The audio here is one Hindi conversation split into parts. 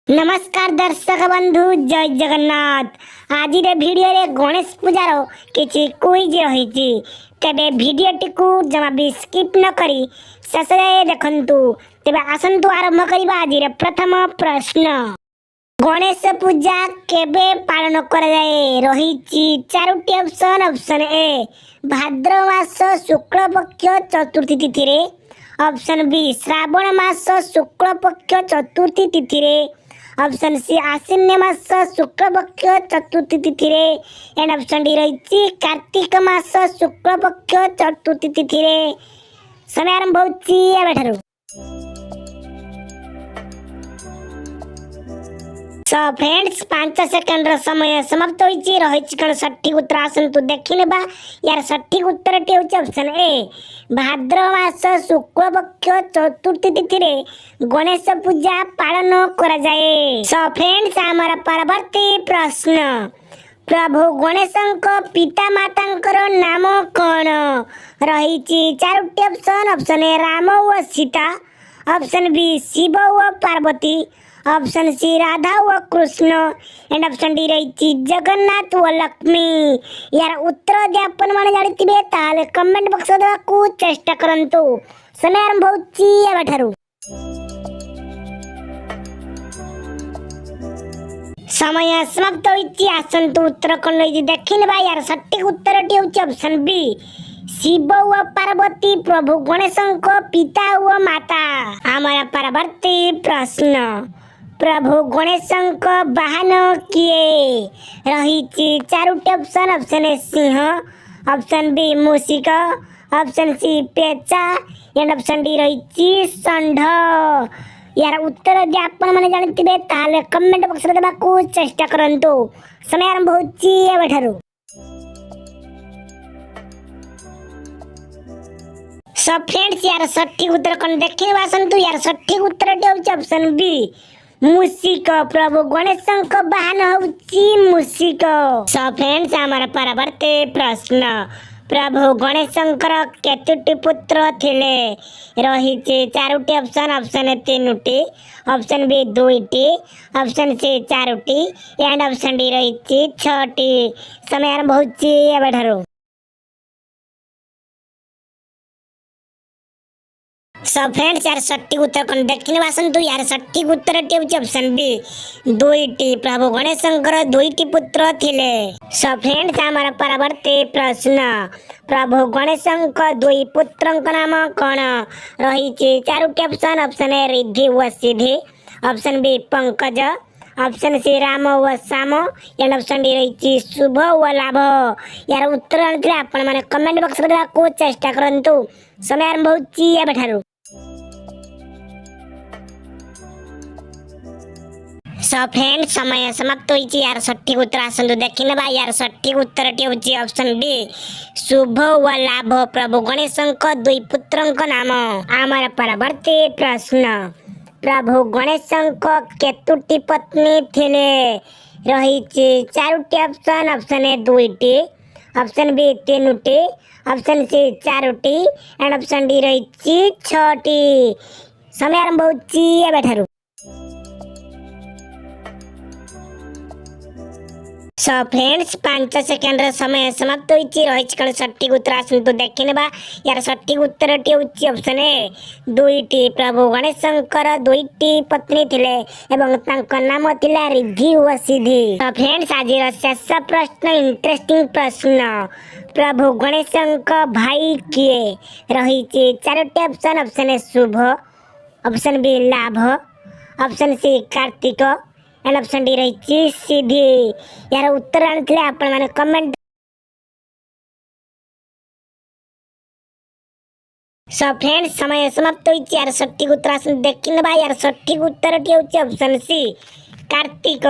नमस्कार दर्शक बंधु जय जगन्नाथ। आज भिडियो रे गणेश पूजार किछि क्विज रही तेबे भिडियोटी को जमा भी स्किप न करी शेष जाए देखंतु। तेबे आसंतु आरंभ करिबा आज प्रथम प्रश्न। गणेश पूजा केबे पालन करा जाए रही चारोटी ऑप्शन। ऑप्शन ए भाद्रव मास शुक्ल पक्ष चतुर्थी तिथि रे। ऑप्शन बी श्रावण मास शुक्ल पक्ष चतुर्थी तिथि रे। ऑप्शन सी आश्विन मास शुक्ल पक्ष चतुर्थी तिथि रे। एंड ऑप्शन डी रही कार्तिक मास शुक्ल पक्ष चतुर्थी तिथि रे। समय आरंभ होची एबेठारु। सो फ्रेंड्स 5 सेकंड समय समाप्त होईची रही कण सठिक उत्तर आसंतु देखिनेबा। यार सठिक उत्तर टी होची ऑप्शन ए भाद्रव मास शुक्ल पक्ष चतुर्थी तिथि रे गणेश पूजा पालन करा जाए। सो फ्रेंड्स हमारा परवर्ती प्रश्न। प्रभु गणेशंक पिता मातांकर नाम कौन रही चारोटी ऑप्शन। ऑप्शन ए राम व सीता। ऑप्शन बी शिव व पार्वती। ऑप्शन सी राधा व कृष्ण। एंड ऑप्शन डी रही जगन्नाथ व लक्ष्मी। यार उत्तर यदि आपण माने जानिथिबे ताले कमेंट बॉक्स देवा को चेष्टा करंतु। समय आरंभ होची एबाठारु। समय समाप्त होईची आसंतु उत्तर कोन लई देखिनबा। यार सटीक उत्तर टी होची ऑप्शन बी शिव व पार्वती प्रभु गणेशंक पिता व माता। हमारा परवर्ती प्रश्न। प्रभु गणेशंक वाहन किए रही चारोटी ऑप्शन। ऑप्शन ए सिंह। ऑप्शन बी मूषिक। ऑप्शन सी पेचा। एंड ऑप्शन डी रही षंढ। यार उत्तर यदि आपण माने जानिथिबे ताले कमेंट बॉक्स रे देबा को चेष्टा करंतु। समय आरंभ होची एबाठारु। सो फ्रेंड्स यार सठिक उत्तर कोन देखिबा आसंतु। यार सठिक उत्तर टी होची ऑप्शन बी मूषिक। प्रभु गणेशंक वाहन होची मूषिक। सो फ्रेंड्स हमारा परवर्ती प्रश्न। प्रभु गणेशंकर केतुटी पुत्र थिले रही चारोटी ऑप्शन। ऑप्शन ए 3टी। ऑप्शन बी 2टी। ऑप्शन सी 4टी। एंड ऑप्शन डी रही 6टी। समय आरंभ होची एबाठारु। सो फ्रेंड्स यार सठिक उत्तर कोन देखिने आसंतु। यार सठिक उत्तर टी होची ऑप्शन बी 2टी। प्रभु गणेशंकर 2टी पुत्र थिले। सो फ्रेंड्स हमारा परवर्ती प्रश्न। प्रभु गणेशंक 2 पुत्रंक नाम कौन रही चारोटी ऑप्शन। ऑप्शन ए रिद्धि व Siddhi. Option B Pankaj. Option C Ram व श्याम। एंड ऑप्शन डी रही शुभ व लाभ। यार उत्तर आनिथिले आपण माने कमेंट बॉक्स रे देबा को चेष्टा करंतु। समय आरंभ होची एबाठारु। सो फ्रेंड्स समय समाप्त होईची। यार सठिक उत्तर आसंतु देखिनेबा। यार सठिक उत्तर टी होची ऑप्शन बी शुभ व लाभ। प्रभु गणेशंक 2 पुत्रंक नाम। हमारा परवर्ती प्रश्न। प्रभु गणेशंक केतुटी पत्नी थिले रही चारोटी ऑप्शन। ऑप्शन ए 2टी। ऑप्शन बी 3टी। ऑप्शन सी 4टी। एंड ऑप्शन डी रही 6टी। समय आरंभ होची एबाठारु। सो फ्रेंड्स 5 सेकंड समय समाप्त होईची रही कण सठिक उत्तर आसंतु देखिनेबा। यार सठिक उत्तर टी होची ऑप्शन ए 2टी। प्रभु गणेशंकर 2टी पत्नी थिले एवं तांक नाम थिला रिद्धि व सिद्धि। तो फ्रेंड्स आज शेष प्रश्न इंटरेस्टिंग प्रश्न। प्रभु गणेशंक भाई किए रही चारोटी option. Option A Shubh. Option B Labh. Option C Kartik. And option D रही सिद्धि। यार उत्तर आनिथिले आपण माने कमेंट। सो फ्रेंड्स समय समाप्त होईची। यार सठिक उत्तर आसन देखिनेबा। यार सठिक उत्तर टी होची ऑप्शन सी कार्तिक।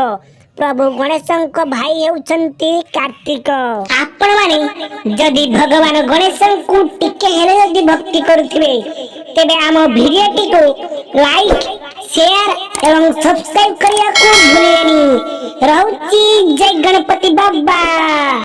प्रभु गणेशंक भाई हेउछंती कार्तिक। आपण माने जदि भगवान गणेशंकु टिके हेले जदि भक्ति करूथिबे तेबे आम भिडियोटी को लाइक शेयर एवं सब्सक्राइब करिया को भूलेनी। रहउची जय गणपति बाबा।